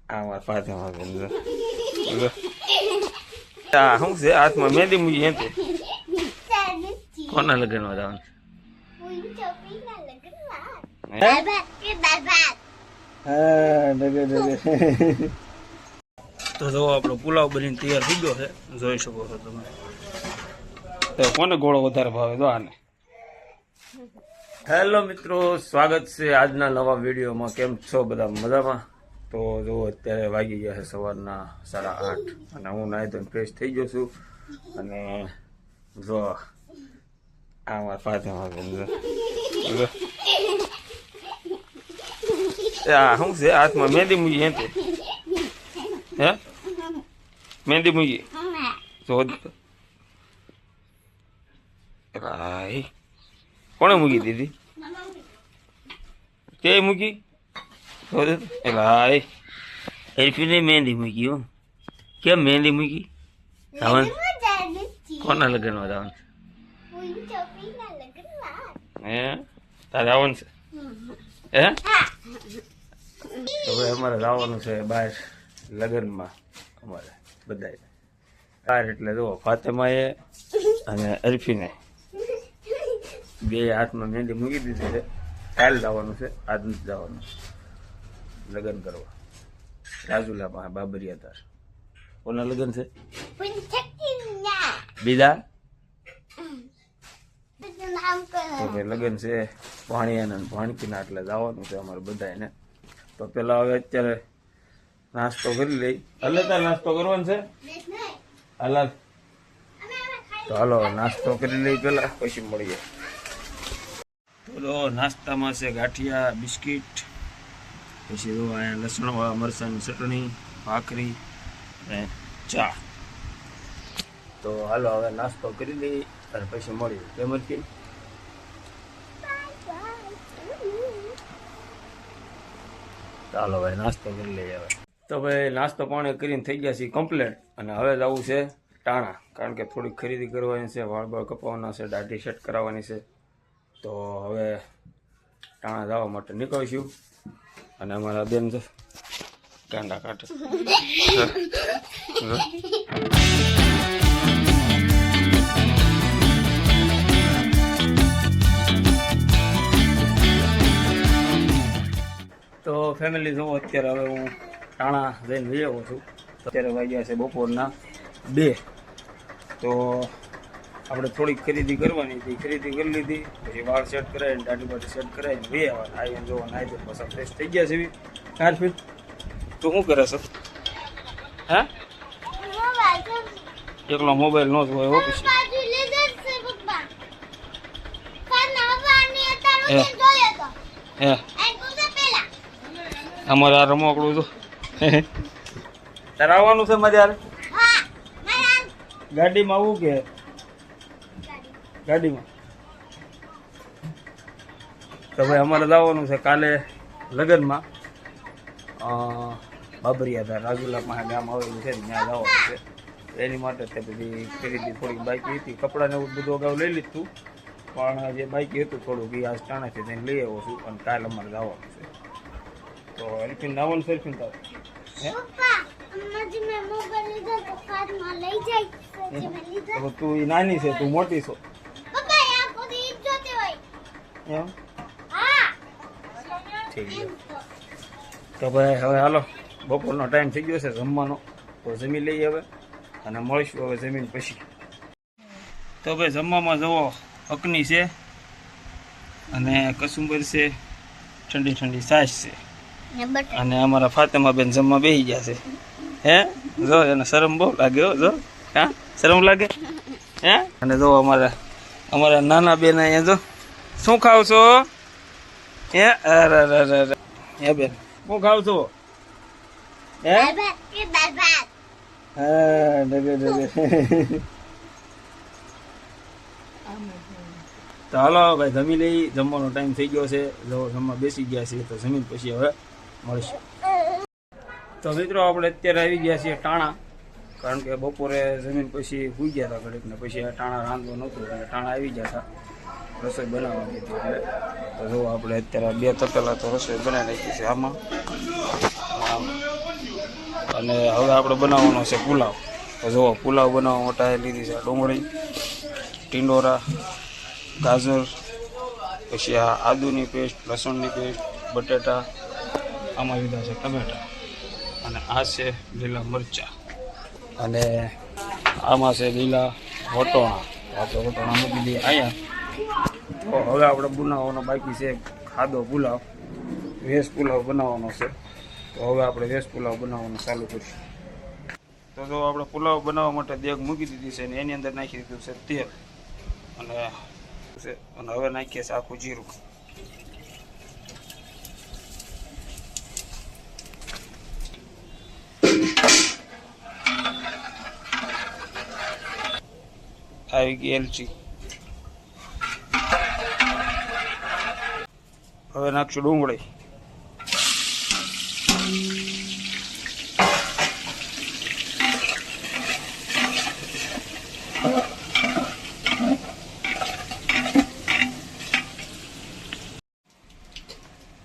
આમાં પાછળમાં બેન શું છે હાથમાં મહેંદી મૂકી એમ કોના લગ્નમાં જવાનું તો જો આપણો પુલાવ બનીને તૈયાર થઈ ગયો છે, જોઈ શકો છો તમે. તો કોને ગોળો વધારે ભાવે જો આને. હેલો મિત્રો, સ્વાગત છે આજના નવા વિડીયોમાં. કેમ છો બધા? મજામાં? તો જો અત્યારે વાગી ગયા છે સવારના 8:30 અને હું નાહી ધોઈને ફ્રેશ થઈ ગયો છું. અને જો આમાં પાછળમાં બેન શું છે હાથમાં મહેંદી મૂકી એમ હે મહેંદી મૂકી જો ભાઈ કોણે મૂકી દીધી? તે મૂકી ભાઈ એલ્ફીને મહેંદી મૂકી હો. કેમ મહેંદી મૂકી? જવાનું કોના લગ્નમાં જવાનું? હે તારે આવવાનું છે હે? હવે અમારે જવાનું છે બહાર લગ્નમાં. અમારે બધા બહાર એટલે જુઓ ફાતેમાએ અને અલ્ફીને બે હાથમાં મહેંદી મૂકી દીધી છે. કાલ જવાનું છે, આજ નથી જવાનું લગ્ન કરવા. રાજુલા પાસે બાબરિયા તાર. કોના લગ્ન છે? બીજા લગ્ન છે ભાણિયાના ભાણકીના, એટલે જવાનું છે અમારે બધાને. તો પેલા હવે અત્યારે નાસ્તો કરી લઈ. હલે તાર નાસ્તો કરવાનો છે હાલ. તો હાલો નાસ્તો કરી લઈ પેલા, પછી મળીએ. તો નાસ્તામાં છે ગાંઠિયા, બિસ્કીટ, પછી જો અહીંયા લસણવાળા મરચાંની ચટણી, ભાખરી અને ચા. તો હાલો હવે નાસ્તો કરી લઈ અને પછી મળીએ. કેમ જ ચાલો ભાઈ નાસ્તો કરી લઈએ હવે. તો ભાઈ નાસ્તો પાણી કરીને થઈ ગયા છે કમ્પ્લીટ. અને હવે જવું છે ટાણા, કારણ કે થોડીક ખરીદી કરવાની છે, વાળ બાળ કપાવવાના છે, દાઢી સેટ કરાવવાની છે. તો હવે ટાણા જવા માટે નીકળીશું. અને અમારા બેન છે કાંડા કાઢે. તો ફેમિલી જોવો અત્યારે હવે હું ટાણા જઈને લઈ આવ્યો છું. અત્યારે વાગ્યા છે બપોરના 2. તો આપણે થોડીક ખરીદી કરવાની હતી, ખરીદી કરી લીધી. પછી વાળ સેટ કરાવીને દાઢી બાટી સેટ કરાવીને લઈ આવવાના. આવીને જોવા નાહી દે બસ ફ્રેશ થઈ ગયા છે. કારફીટ તું શું કરે છે? હે એકલો મોબાઈલ નો જ હોય ઓફિસ. અમારે આ રમકડું તો તારે આવવાનું છે મજા? ગાડીમાં આવું કે ગાડીમાં? તો ભાઈ અમારે જવાનું છે કાલે લગ્નમાં બાબરિયા હતા, રાજુલા પાસે ગામ આવેલું છે, ત્યાં જવાનું છે. એની માટે તે બધી ખરીદી થોડીક બાકી હતી. કપડાને એવું બધું અગાઉ લઈ લીધું, પણ જે બાકી હતું થોડુંક એ આજ ટાણાથી તેને લઈ આવ્યો છું. અને કાલે અમારે જવાનું છે. તો એલ્ફીન આવવાનું છે? એલ્ફીન તારે તું નાની છે, તું મોટી છો એમ? ઠીક છે. તો ભાઈ હવે હાલો, બપોરનો ટાઈમ થઈ ગયો છે જમવાનો. તો જમી લઈએ હવે અને મળીશું હવે જમીન પછી. તો ભાઈ જમવામાં જુઓ અકની છે અને કસુંબર છે, ઠંડી ઠંડી છાશ છે. અને અમારા ફાતેમા બેન જમવા બેસી ગયા છે. હે જો એને શરમ બહુ લાગે હો. જો હા શરમ લાગે હે. અને જો અમારા નાના બેન અહીંયા જો શું ખાવ છો? હે અરે હે બેન શું ખાવ છો? હે હા ડગે ડગે. તો હાલો ભાઈ જમી લઈ. જમવાનો ટાઈમ થઈ ગયો છે, જો જમવા બેસી ગયા છીએ. તો જમીન પછી હવે મળીશું. તો મિત્રો આપણે અત્યારે આવી ગયા છીએ ટાણા, કારણ કે બપોરે જમીન પછી સૂઈ ગયા હતા ઘડીક ને પછી ટાણા રાંધવો નહોતું એટલે ટાણા આવી ગયા હતા રસોઈ બનાવવાની હતી. એટલે તો જો આપણે અત્યારે 2 તપેલા તો રસોઈ બનાવી નાખી છે. આમાં અને હવે આપણે બનાવવાનો છે પુલાવ. તો જુઓ પુલાવ બનાવવા માટે લીધી છે ડુંગળી, ટીંડોરા, ગાજર, પછી આ આદુની પેસ્ટ, લસણની પેસ્ટ, બટેટા, આમાં લીધા છે ટમેટા, અને આ છે લીલા મરચાં, અને આમાં છે લીલા વટોણા. આપણે વટોણા મૂકી દઈએ અહીંયા. તો હવે આપણે બનાવવાનો બાકી છે ખાધો પુલાવ, વેજ પુલાવ બનાવવાનો છે. તો હવે આપણે વેજ પુલાવ બનાવવાનું ચાલુ કરીશું. તો જો આપણે પુલાવ બનાવવા માટે દેગ મૂકી દીધી છે, અને એની અંદર નાખી દીધું છે તેલ, અને હવે નાખીએ છીએ આખું જીરું. આવી ગઈ એલચી. હવે નાખશું ડુંગળી.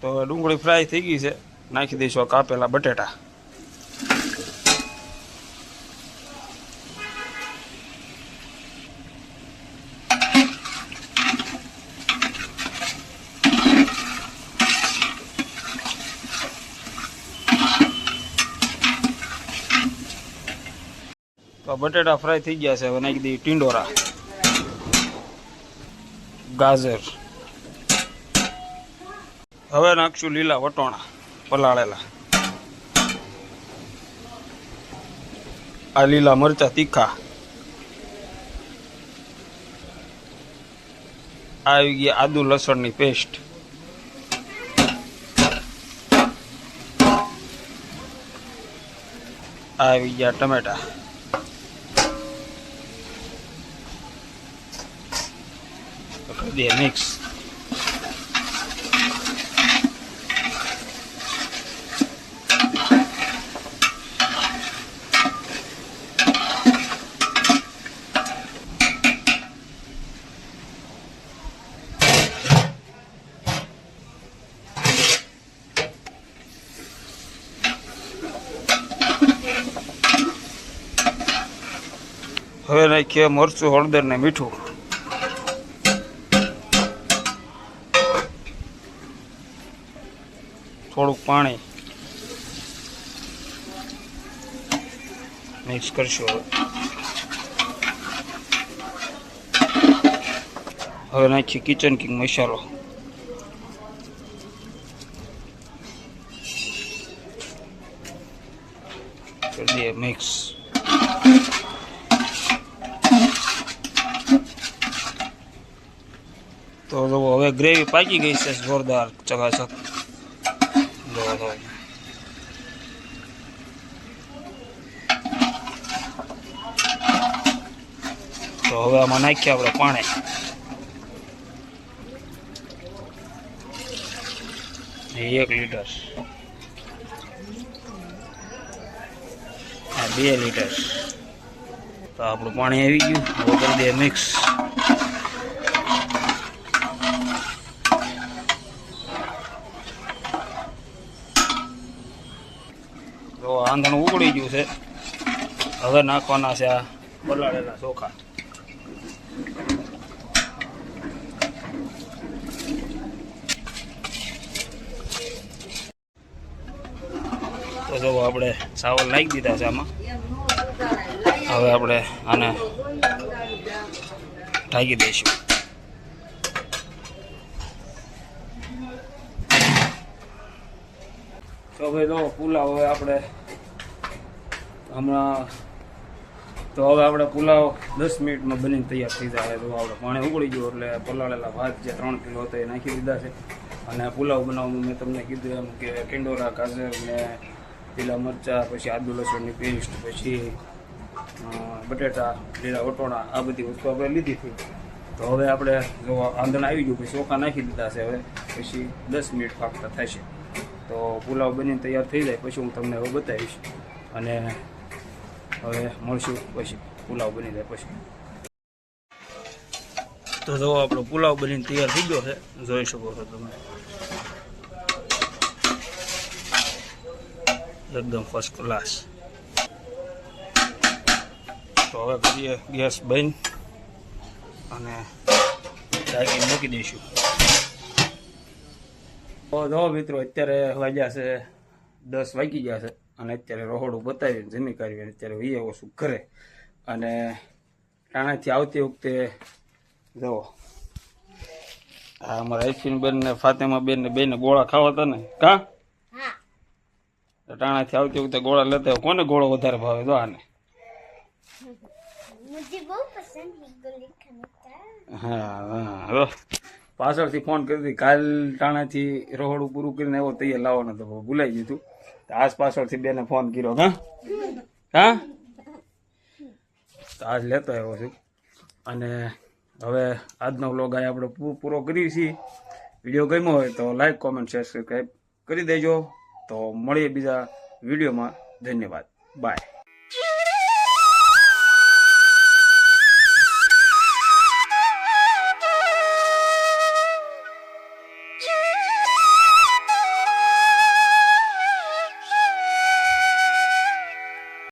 તો હવે ડુંગળી ફ્રાય થઈ ગઈ છે, નાખી દઈશું કાપેલા બટેટા. તો બટેટા ફ્રાય થઈ ગયા છે. હવે નાખી દઈએ ટીંડોરા, ગાજર. હવે નાખશું લીલા વટોણા પલાળેલા, આ લીલા મરચાં તીખા, આવી ગઈ આદુ લસણની પેસ્ટ, આવી ગયા ટમેટા, કરી દઈએ મિક્સ. હવે નાખીએ મરચું, હળદર ને મીઠું. થોડુંક પાણી મિક્સ કરશું. હવે નાખીએ કિચન કિંગ મસાલો. કરી દઈએ મિક્સ. તો હવે ગ્રેવી પાકી ગઈ છે જોરદાર ચકાચક. તો હવે આમાં નાખીએ આપણે પાણી. એક લીટર, 2 લીટર. તો આપણું પાણી આવી ગયું. હવે કરી દઈએ મિક્સ. તો આંધણ ઉકળી ગયું છે. હવે નાખવાના છે આ પલાળેલા ચોખા. તો જો આપણે ચાવલ નાખી દીધા છે આમાં. હવે આપણે આને ઢાંકી દઈશું. તો ભાઈ જો પુલાવ હવે આપણે હમણાં પુલાવ 10 મિનિટમાં બનીને તૈયાર થઈ જાય. તો આપણે પાણી ઉકળી ગયું એટલે પલાળેલા ભાત જે 3 કિલો હતો એ નાખી દીધા છે. અને પુલાવ બનાવવાનું મેં તમને કીધું એમ કે ટીંડોરા, ગાજર ને લીલા મરચાં, પછી આદુ લસણની પેસ્ટ, પછી બટેટા, લીલા વટોણા, આ બધી વસ્તુ આપણે લીધી હતી. તો હવે આપણે જો આંધણ આવી ગયું પછી ચોખા નાખી દીધા છે. હવે પછી 10 મિનિટ પાકતા થશે. તો પુલાવ બનીને તૈયાર થઈ જાય પછી હું તમને હવે બતાવીશ. અને હવે મળશું પછી પુલાવ બની જાય પછી. તો જો આપણો પુલાવ બનીને તૈયાર થઈ ગયો છે, જોઈ શકો છો તમે. એકદમ ફર્સ્ટ ક્લાસ. તો હવે કરીએ ગેસ બંધ અને ઢાંકીને મૂકી દઈશું. તો જો મિત્રો અત્યારે વાગ્યા છે 10 વાગી ગયા છે અને અત્યારે રહોડું બતાવીને જમી કાઢીને અત્યારે વી આવો છું ઘરે. અને ટાણાથી આવતી વખતે જુઓ હા અમારા આઈફીન બેન ને ફાતેમા બેન ને બેને ગોળા ખાવા હતા ને કા ટાણાથી આવતી વખતે ગોળા લેતા કોને ગોળો વધારે ભાવે જો આને હા પાછળથી ફોન કરી હતી કાલ ટાણાથી રહોડું પૂરું કરીને આવ્યો તૈયાર લાવવાનો તો ભૂલાઈ ગયું હતું. આજ પાછળથી બેને ફોન કર્યો હા હા તો આજ લેતો આવ્યો છું. અને હવે આજનો વ્લોગ અહીં આપણે પૂરો કરીએ છીએ. વિડીયો ગમ્યો હોય તો લાઈક કોમેન્ટ શેર સબસ્ક્રાઈબ કરી દેજો. તો મળીએ બીજા વિડીયોમાં. ધન્યવાદ. બાય.